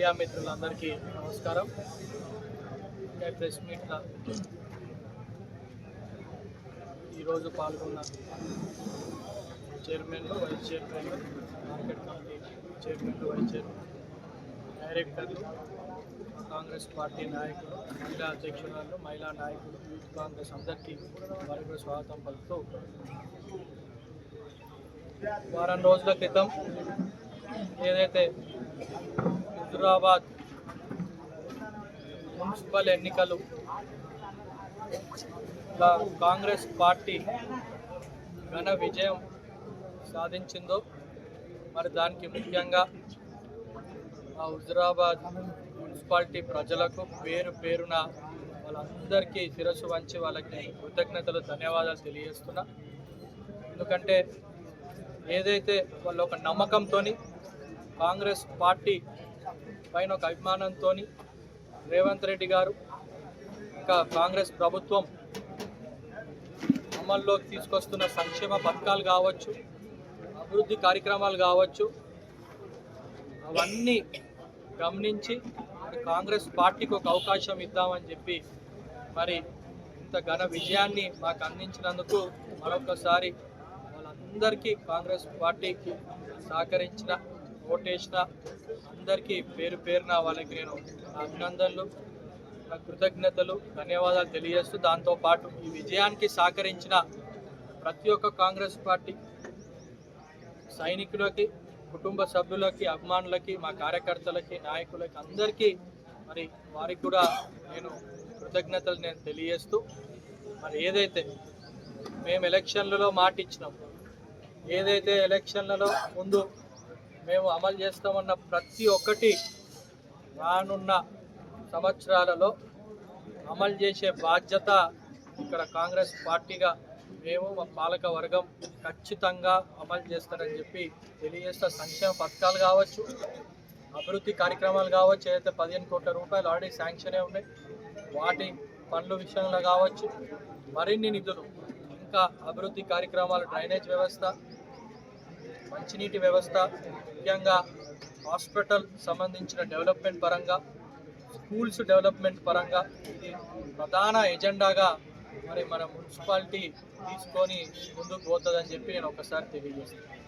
Media మిత్రులందరికీ నమస్కారం. Press మీట్లో ఈరోజు పాల్గొన్న చైర్మన్లు, వైస్ చైర్మన్లు, మార్కెట్ కమిటీ చైర్మన్లు, వైస్ చైర్మన్, డైరెక్టర్లు, కాంగ్రెస్ పార్టీ నాయకులు, మహిళా అధ్యక్షురాలు, మహిళా నాయకులు, యూత్ కాంగ్రెస్ అందరికీ వారికి స్వాగతం పలుకుతూ, వారం రోజుల క్రితం ఏదైతే హుజురాబాద్ మున్సిపల్ ఎన్నికలు కాంగ్రెస్ పార్టీ ఘన విజయం సాధించిందో, మరి దానికి ముఖ్యంగా ఆ హుజురాబాద్ మున్సిపాలిటీ ప్రజలకు పేరు పేరున వాళ్ళందరికీ శిరస్సు వంచి వాళ్ళకి కృతజ్ఞతలు, ధన్యవాదాలు తెలియజేస్తున్నా. ఎందుకంటే ఏదైతే వాళ్ళు ఒక నమ్మకంతో కాంగ్రెస్ పార్టీ పైన ఒక అభిమానంతో రేవంత్ రెడ్డి గారు ఇంకా కాంగ్రెస్ ప్రభుత్వం అమల్లోకి తీసుకొస్తున్న సంక్షేమ పథకాలు కావచ్చు, అభివృద్ధి కార్యక్రమాలు కావచ్చు, అవన్నీ గమనించి మరి కాంగ్రెస్ పార్టీకి ఒక అవకాశం ఇద్దామని చెప్పి మరి ఇంత ఘన విజయాన్ని మాకు అందించినందుకు మరొకసారి వాళ్ళందరికీ, కాంగ్రెస్ పార్టీకి సహకరించిన, ఓటేసిన అందరికీ పేరు పేరున వాళ్ళకి నేను అభినందనలు, కృతజ్ఞతలు, ధన్యవాదాలు తెలియజేస్తూ, దాంతోపాటు ఈ విజయానికి సహకరించిన ప్రతి ఒక్క కాంగ్రెస్ పార్టీ సైనికులకి, కుటుంబ సభ్యులకి, అభిమానులకి, మా కార్యకర్తలకి, నాయకులకి అందరికీ మరి వారికి కూడా నేను కృతజ్ఞతలు తెలియజేస్తూ, మరి ఏదైతే మేము ఎలక్షన్లలో మాట ఇచ్చినాం, ఏదైతే ఎలక్షన్లలో ముందు మేము అమలు చేస్తామన్న ప్రతి ఒక్కటి రానున్న సంవత్సరాలలో అమలు చేసే బాధ్యత ఇక్కడ కాంగ్రెస్ పార్టీగా మేము, మా పాలక వర్గం ఖచ్చితంగా అమలు చేస్తారని చెప్పి తెలియజేస్తా. సంక్షేమ పథకాలు కావచ్చు, అభివృద్ధి కార్యక్రమాలు కావచ్చు, ఏదైతే 15 కోట్ల రూపాయలు ఆల్రెడీ శాంక్షన్ అయి ఉన్నాయి, వాటి పనుల విషయంలో కావచ్చు, మరిన్ని నిధులు, ఇంకా అభివృద్ధి కార్యక్రమాలు, డ్రైనేజ్ వ్యవస్థ, మంచినీటి వ్యవస్థ, ముఖ్యంగా హాస్పిటల్ సంబంధించిన డెవలప్మెంట్ పరంగా, స్కూల్స్ డెవలప్మెంట్ పరంగా ఇది ప్రధాన ఎజెండాగా మరి మన మున్సిపాలిటీ తీసుకొని ముందుకు పోతుందని చెప్పి నేను ఒకసారి తెలియజేస్తాను.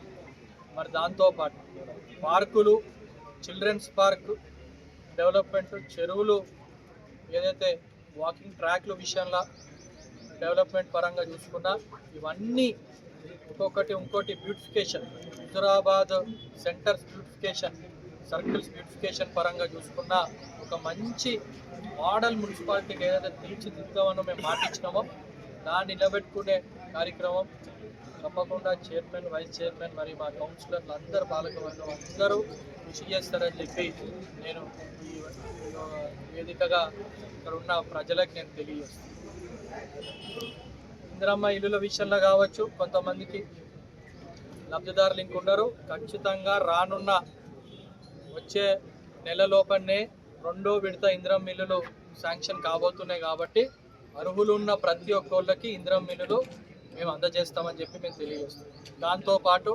మరి దాంతోపాటు పార్కులు, చిల్డ్రన్స్ పార్క్ డెవలప్మెంట్, చెరువులు, ఏదైతే వాకింగ్ ట్రాక్ల విషయంలో డెవలప్మెంట్ పరంగా చూసుకున్నా, ఇవన్నీ ఇంకోటి beautification, Huzurabad centres beautification, circles beautification పరంగా చూసుకున్న ఒక మంచి మోడల్ మున్సిపాలిటీకి ఏదైతే తీర్చిదిద్దామనో మేము మాటిచ్చినామో దాన్ని నిలబెట్టుకునే కార్యక్రమం తప్పకుండా చైర్మన్, వైస్ చైర్మన్, మరి మా కౌన్సిలర్లు అందరూ, పాలకవర్గం అందరూ కృషి చేస్తారని చెప్పి నేను ఈ వేదికగా ఇక్కడ ఉన్న ప్రజలకు నేను తెలియజేస్తాను. ఇందిరమ్మ ఇల్లుల విషయంలో కావచ్చు, కొంతమందికి లబ్ధిదారులు ఇంకున్నారు. ఖచ్చితంగా రానున్న వచ్చే నెల లోపలనే 2వ విడత ఇందిరమ్మ ఇల్లులు శాంక్షన్ కాబోతున్నాయి. కాబట్టి అర్హులు ఉన్న ప్రతి ఒక్కళ్ళకి ఇందిరమ్మ ఇల్లులు మేము అందజేస్తామని చెప్పి మేము తెలియజేస్తాం. దాంతోపాటు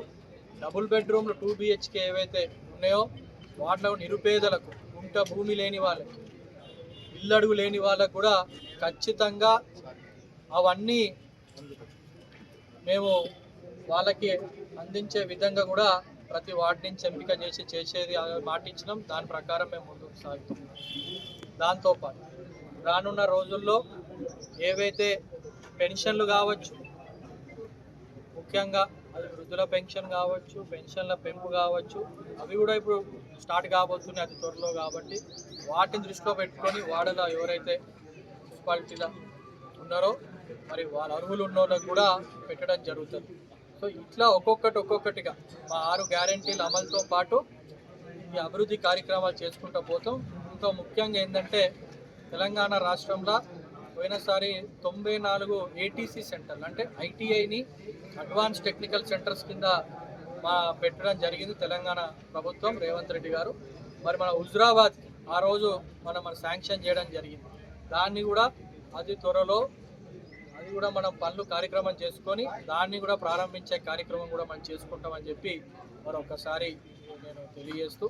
డబుల్ బెడ్రూమ్లు 2 BHK ఏవైతే ఉన్నాయో వాటిలో నిరుపేదలకు, గుంట భూమి లేని వాళ్ళకి, ఇల్లడుగు లేని వాళ్ళకు కూడా ఖచ్చితంగా అవన్నీ మేము వాళ్ళకి అందించే విధంగా కూడా ప్రతి వార్డు నుంచి ఎంపిక చేసేది మాట ఇచ్చినాం. దాని ప్రకారం మేము ముందుకు సాగుతున్నాం. దాంతోపాటు రానున్న రోజుల్లో ఏవైతే పెన్షన్లు కావచ్చు, ముఖ్యంగా అది వృద్ధుల పెన్షన్ కావచ్చు, పెన్షన్ల పెంపు కావచ్చు, అవి కూడా ఇప్పుడు స్టార్ట్ కాబోతున్నాయి అతి త్వరలో. కాబట్టి వాటిని దృష్టిలో పెట్టుకొని వాడలో ఎవరైతే మున్సిపాలిటీలో ఉన్నారో మరి వాళ్ళ అర్హులు ఉన్న వాళ్ళకి కూడా పెట్టడం జరుగుతుంది. సో ఇట్లా ఒక్కొక్కటిగా మా 6 గ్యారెంటీల అమలుతో పాటు ఈ అభివృద్ధి కార్యక్రమాలు చేసుకుంటూ పోతాం. ఇంకా ముఖ్యంగా ఏంటంటే తెలంగాణ రాష్ట్రంలో పోయినసారి 94 ATC సెంటర్లు, అంటే ఐటీఐని అడ్వాన్స్ టెక్నికల్ సెంటర్స్ కింద పెట్టడం జరిగింది తెలంగాణ ప్రభుత్వం, రేవంత్ రెడ్డి గారు. మరి మన హుజురాబాద్కి ఆ రోజు మనం శాంక్షన్ చేయడం జరిగింది. దాన్ని కూడా అతి త్వరలో కూడా మనం పనులు కార్యక్రమం చేసుకొని దాన్ని కూడా ప్రారంభించే కార్యక్రమం కూడా మనం చేసుకుంటామని చెప్పి మరొకసారి నేను తెలియజేస్తూ,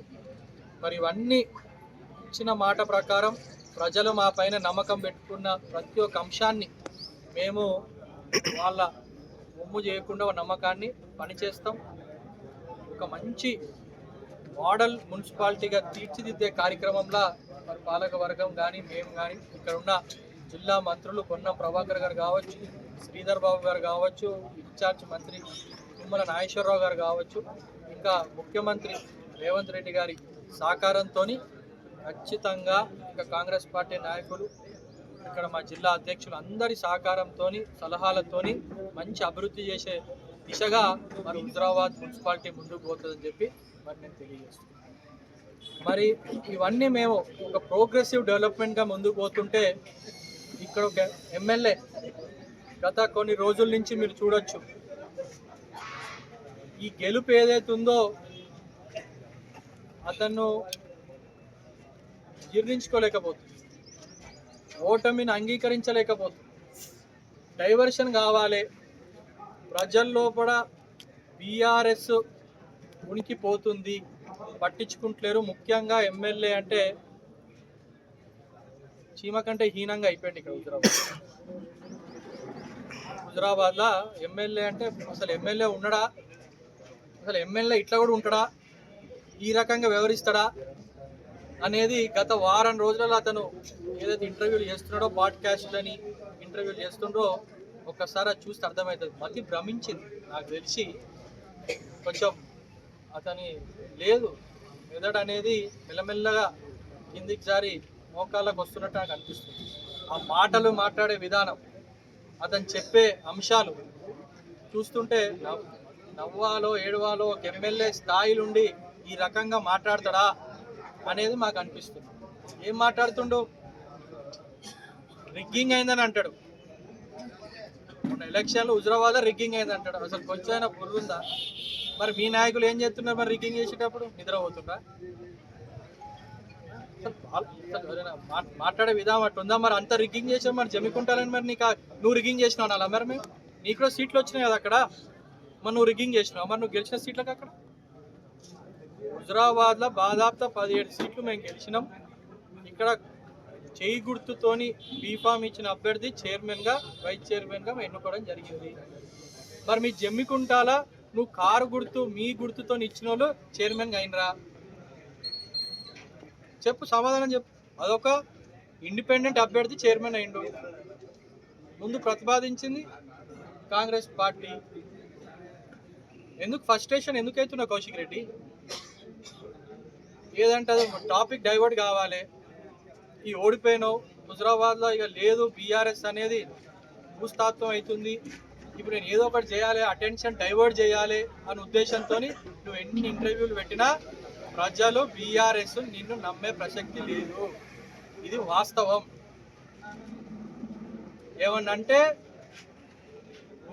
మరి ఇవన్నీ ఇచ్చిన మాట ప్రకారం ప్రజలు మా పైన నమ్మకం పెట్టుకున్న ప్రతి ఒక్క అంశాన్ని మేము వాళ్ళ ఒమ్ము చేయకుండా నమ్మకాన్ని పనిచేస్తాం. ఒక మంచి మోడల్ మున్సిపాలిటీగా తీర్చిదిద్దే కార్యక్రమంలో మరి పాలక వర్గం కానీ మేము కానీ ఇక్కడ ఉన్న జిల్లా మంత్రులు పొన్నం ప్రభాకర్ గారు కావచ్చు, శ్రీధర్ బాబు గారు కావచ్చు, ఇన్ఛార్జ్ మంత్రి తుమ్మల నాగేశ్వరరావు గారు కావచ్చు, ఇంకా ముఖ్యమంత్రి రేవంత్ రెడ్డి గారి సహకారంతో ఖచ్చితంగా ఇంకా కాంగ్రెస్ పార్టీ నాయకులు ఇక్కడ మా జిల్లా అధ్యక్షులు అందరి సహకారంతో సలహాలతోని మంచి అభివృద్ధి చేసే దిశగా మరి హుజరాబాద్ మున్సిపాలిటీ ముందుకు పోతుందని చెప్పి మరి నేను తెలియజేస్తున్నాను. మరి ఇవన్నీ మేము ఒక ప్రోగ్రెసివ్ డెవలప్మెంట్గా ముందుకు పోతుంటే ఇక్కడ ఒక ఎమ్మెల్యే గత కొన్ని రోజుల నుంచి మీరు చూడొచ్చు, ఈ గెలుపు ఏదైతే ఉందో అతను జీర్ణించుకోలేకపోతుంది, ఓటమిని అంగీకరించలేకపోతుంది. డైవర్షన్ కావాలి, ప్రజల్లోపల బీఆర్ఎస్ ఉనికిపోతుంది, పట్టించుకుంటలేరు. ముఖ్యంగా ఎమ్మెల్యే అంటే చీమ కంటే హీనంగా అయిపోయింది ఇక్కడ హుజరాబాద్లో ఎమ్మెల్యే అంటే అసలు ఎమ్మెల్యే ఉండడా, అసలు ఎమ్మెల్యే ఇట్లా కూడా ఉంటాడా, ఈ రకంగా వ్యవహరిస్తాడా అనేది గత వారం రోజులలో అతను ఏదైతే ఇంటర్వ్యూలు చేస్తున్నాడో, పాడ్కాస్ట్లని ఇంటర్వ్యూలు చేస్తుండో ఒక్కసారి అది చూస్తే అర్థమవుతుంది. మతి భ్రమించింది. నాకు తెలిసి కొంచెం అతని లేదు మెదడు అనేది మెల్లమెల్లగా కిందికి జారి మోకాళ్ళకు వస్తున్నట్టు నాకు అనిపిస్తుంది. ఆ మాటలు మాట్లాడే విధానం, అతను చెప్పే అంశాలు చూస్తుంటే నవ్వాలో ఏడవాలో ఒక ఎమ్మెల్యే స్థాయి నుండి ఈ రకంగా మాట్లాడతాడా అనేది మాకు అనిపిస్తుంది. ఏం మాట్లాడుతుండో, రిగ్గింగ్ అయిందని అంటాడు. మొన్న ఎలక్షన్లో హుజరాబాద్లో రిగ్గింగ్ అయింది అంటాడు. అసలు కొంచెం బుర్రుందా? మరి మీ నాయకులు ఏం చేస్తున్నారు? మరి రిగ్గింగ్ చేసేటప్పుడు నిద్రపోతుండ్రా? మాట్లాడే విధానం అట్టు ఉందా? మరి అంత రిగ్గింగ్ చేసావు మరి జమ్మికుంటాలని మరి నువ్వు రిగ్గింగ్ చేసినావు అలా? మరి మేము నీకు కూడా సీట్లు వచ్చినాయి కదా అక్కడ, మరి నువ్వు రిగ్గింగ్ చేసినావు. మరి నువ్వు గెలిచిన సీట్లకు అక్కడ హుజరాబాద్లో దాదాపు 17 సీట్లు మేము గెలిచినాం. ఇక్కడ చేయి గుర్తుతోని బీఫామ్ ఇచ్చిన అభ్యర్థి చైర్మన్గా వైస్ చైర్మన్గా ఎన్నుకోవడం జరిగింది. మరి మీ జమ్మికుంటాలా నువ్వు కారు గుర్తు మీ గుర్తుతో ఇచ్చిన వాళ్ళు చైర్మన్గా అయినరా? చెప్పు, సమాధానం చెప్పు. అదొక ఇండిపెండెంట్ అభ్యర్థి చైర్మన్ అయిండు. ముందు ప్రతిపాదించింది కాంగ్రెస్ పార్టీ. ఎందుకు ఫ్రస్ట్రేషన్ ఎందుకు అవుతున్నా కౌశిక్ రెడ్డి? ఏదంటే అది టాపిక్ డైవర్ట్ కావాలి. ఈ ఓడిపోయినావు హుజరాబాద్లో, ఇక లేదు బీఆర్ఎస్ అనేది భూస్థాత్వం అవుతుంది, ఇప్పుడు నేను ఏదో ఒకటి చేయాలి, అటెన్షన్ డైవర్ట్ చేయాలి అనే ఉద్దేశంతో నువ్వు ఎన్ని ఇంటర్వ్యూలు పెట్టినా ప్రజలు బీఆర్ఎస్ నిన్ను నమ్మే ప్రసక్తి లేదు. ఇది వాస్తవం. ఏమన్నంటే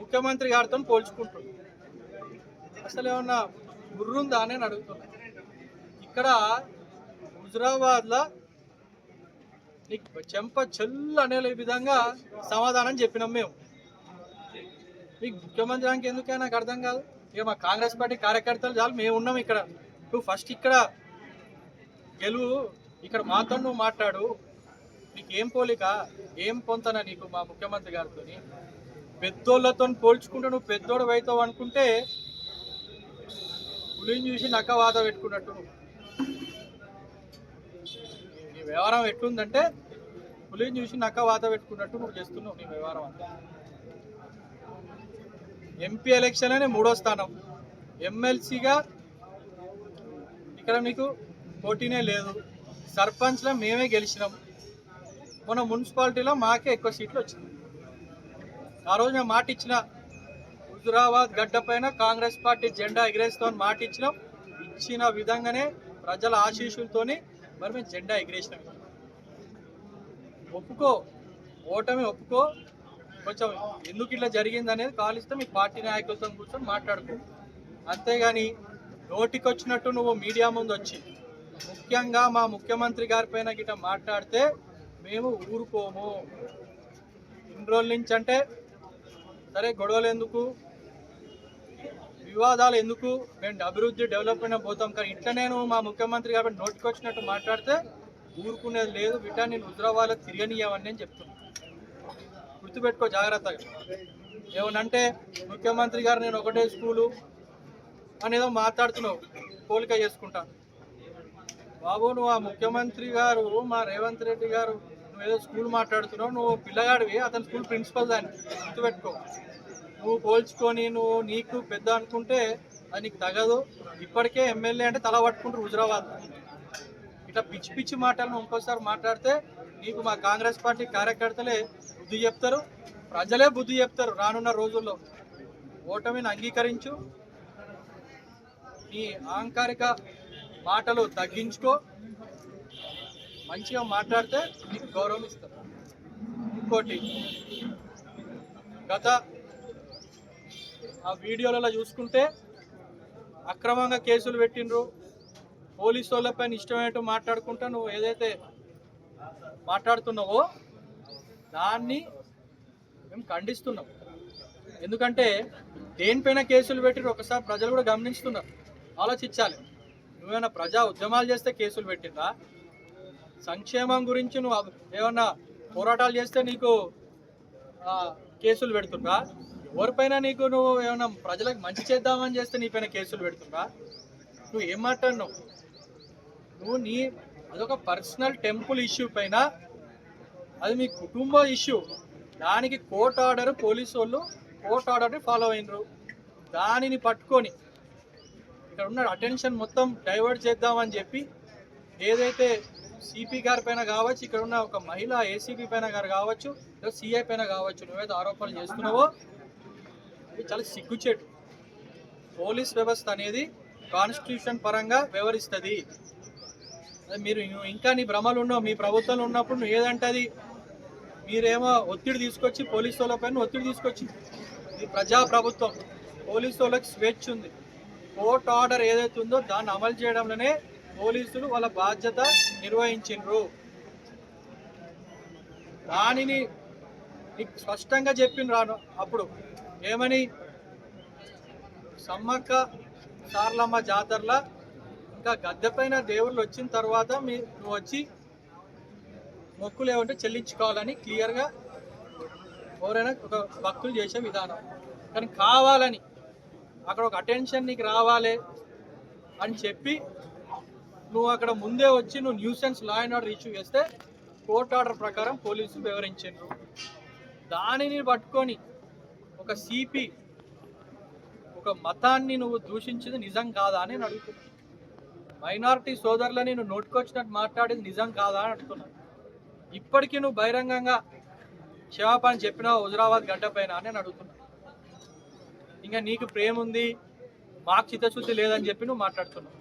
ముఖ్యమంత్రి గారితో పోల్చుకుంటుంది. అసలు ఏమన్నా గుర్రుందా అని అడుగుతున్నా. ఇక్కడ హుజరాబాద్లో నీకు చెంప చెల్లు అనే విధంగా సమాధానం చెప్పినాం మేము. మీకు ముఖ్యమంత్రి ఎందుకే నాకు అర్థం కాదు. ఇక మా కాంగ్రెస్ పార్టీ కార్యకర్తలు చాలు, మేము ఉన్నాం ఇక్కడ. నువ్వు ఫస్ట్ ఇక్కడ గెలువు, ఇక్కడ మాతో నువ్వు మాట్లాడు. నీకు ఏం పోలిక, ఏం పొంతనా నీకు మా ముఖ్యమంత్రి గారితో? పెద్దోళ్ళతో పోల్చుకుంటే నువ్వు పెద్దోడు అవుతావు అనుకుంటే పులిని చూసి నక్క వాత పెట్టుకున్నట్టు. నీ వ్యవహారం ఎట్లుందంటే పులిని చూసి నక్క వాత పెట్టుకున్నట్టు నువ్వు చేస్తున్నావు నీ వ్యవహారం అంతా. ఎంపీ ఎలక్షన్ అనే 3వ స్థానం, ఎమ్మెల్సీగా ఇక్కడ నీకు పోటీనే లేదు. సర్పంచ్లో మేమే గెలిచినాం. మన మున్సిపాలిటీలో మాకే ఎక్కువ సీట్లు వచ్చినాయి. ఆ రోజు మేము మాట ఇచ్చిన, హుజరాబాద్ గడ్డ పైన కాంగ్రెస్ పార్టీ జెండా ఎగిరేస్తామని మాట ఇచ్చినాం. ఇచ్చిన విధంగానే ప్రజల ఆశీస్సులతోని మరి మేము జెండా ఎగిరేసినాం. ఒప్పుకో, ఓటమి ఒప్పుకో. కొంచెం ఎందుకు ఇట్లా జరిగింది అనేది కాలిస్తే మీ పార్టీ నాయకులతో కూర్చొని మాట్లాడుకో. అంతేగాని నోటికొచ్చినట్టు నువ్వు మీడియా ముందు వచ్చి ముఖ్యంగా మా ముఖ్యమంత్రి గారి పైన గిట్ట మాట్లాడితే మేము ఊరుకోము. ఇన్ని రోజుల నుంచి అంటే సరే, గొడవలు ఎందుకు, వివాదాలు ఎందుకు, మేము అభివృద్ధి డెవలప్మెంట్ పోతాం. కానీ ఇట్లా నేను మా ముఖ్యమంత్రి కాబట్టి నోటికొచ్చినట్టు మాట్లాడితే ఊరుకునేది లేదు బిడ్డ, నేను హుజరాబాద్లో తిరగనియమని నేను చెప్తున్నాను. గుర్తుపెట్టుకో జాగ్రత్తగా. ఏమనంటే ముఖ్యమంత్రి గారు నేను ఒకటే స్కూలు అనేదో మాట్లాడుతున్నావు, పోలిక చేసుకుంటాను. బాబు నువ్వు ఆ ముఖ్యమంత్రి గారు మా రేవంత్ రెడ్డి గారు నువ్వేదో స్కూల్ మాట్లాడుతున్నావు, నువ్వు పిల్లగాడివి, అతని స్కూల్ ప్రిన్సిపల్ దాన్ని గుర్తుపెట్టుకో. నువ్వు పోల్చుకొని నువ్వు నీకు పెద్ద అనుకుంటే అది నీకు తగదు. ఇప్పటికే ఎమ్మెల్యే అంటే తల పట్టుకుంటారు హుజరాబాద్. ఇట్లా పిచ్చి పిచ్చి మాటలను ఇంకోసారి మాట్లాడితే నీకు మా కాంగ్రెస్ పార్టీ కార్యకర్తలే బుద్ధి చెప్తారు, ప్రజలే బుద్ధి చెప్తారు రానున్న రోజుల్లో. ఓటమిని అంగీకరించు, నీ అహంకారిక మాటలు తగ్గించుకో, మంచిగా మాట్లాడితే నీకు గౌరవం ఇస్తారు. ఇంకోటి, గత ఆ వీడియోలలో చూసుకుంటే అక్రమంగా కేసులు పెట్టిండ్రు, పోలీసు వాళ్ళపైన ఇష్టమైనట్టు మాట్లాడుకుంటా నువ్వు ఏదైతే మాట్లాడుతున్నావో దాన్ని మేము ఖండిస్తున్నాం. ఎందుకంటే దేనిపైన కేసులు పెట్టిండ్రు ఒకసారి ప్రజలు కూడా గమనిస్తున్నారు, ఆలోచించాలి. నువ్వేమైనా ప్రజా ఉద్యమాలు చేస్తే కేసులు పెట్టిందా? సంక్షేమం గురించి నువ్వు ఏమన్నా పోరాటాలు చేస్తే నీకు కేసులు పెడుతుందా? ఎవరిపైన నీకు నువ్వు ఏమన్నా ప్రజలకు మంచి చేద్దామని చేస్తే నీపైన కేసులు పెడుతుందా? నువ్వు ఏం మాట్లాడినావు? నువ్వు అదొక పర్సనల్ టెంపుల్ ఇష్యూ పైన, అది మీ కుటుంబ ఇష్యూ, దానికి కోర్టు ఆర్డర్, పోలీసు వాళ్ళు కోర్టు ఆర్డర్ని ఫాలో అయినరు. దానిని పట్టుకొని ఇక్కడ ఉన్న అటెన్షన్ మొత్తం డైవర్ట్ చేద్దామని చెప్పి ఏదైతే సిపి గారి పైన కావచ్చు, ఇక్కడ ఉన్న ఒక మహిళ ఏసీపీ పైన గారు కావచ్చు, సిఐ పైన కావచ్చు, నువ్వేదో ఆరోపణలు చేస్తున్నావో అది చాలా సిగ్గుచేటు. పోలీస్ వ్యవస్థ అనేది కాన్స్టిట్యూషన్ పరంగా వ్యవహరిస్తుంది. మీరు ఇంకా నీ భ్రమలు ఉన్నావు, మీ ప్రభుత్వంలో ఉన్నప్పుడు నువ్వు ఏదంటే అది మీరేమో ఒత్తిడి తీసుకొచ్చి పోలీసు వాళ్ళ పైన ఒత్తిడి తీసుకొచ్చి, ఇది ప్రజాప్రభుత్వం, పోలీసు వాళ్ళకి స్వేచ్ఛ ఉంది. కోర్టు ఆర్డర్ ఏదైతే ఉందో దాన్ని అమలు చేయడంలోనే పోలీసులు వాళ్ళ బాధ్యత నిర్వహించిండ్రు. దానిని నీకు స్పష్టంగా చెప్పిండ్రు అప్పుడు ఏమని, సమ్మక్క సార్లమ్మ జాతరల ఇంకా గద్దెపైన దేవుళ్ళు వచ్చిన తర్వాత నువ్వు వచ్చి మొక్కులు ఏమంటే చెల్లించుకోవాలని క్లియర్గా ఎవరైనా ఒక భక్తులు చేసే విధానం. కానీ కావాలని అక్కడ ఒక అటెన్షన్ నీకు రావాలి అని చెప్పి నువ్వు అక్కడ ముందే వచ్చి నువ్వు nuisance law and order issue చేస్తే కోర్టు ఆర్డర్ ప్రకారం పోలీసులు వివరించారు. దానిని పట్టుకొని ఒక సిపి ఒక మతాన్ని నువ్వు దూషించింది నిజం కాదా అని నేను అడుగుతున్నాను. మైనారిటీ సోదరులని నువ్వు నోటుకొచ్చినట్టు మాట్లాడేది నిజం కాదా అని అడుగుతున్నాను. ఇప్పటికీ నువ్వు బహిరంగంగా క్షమాపణ చెప్పినావు హుజరాబాద్ గడ్డ పైన అని నేను అడుగుతున్నాను. ఇంకా నీకు ప్రేమ ఉంది, మాకు చిత్తశుద్ధి లేదని చెప్పి నువ్వు మాట్లాడుతున్నావు.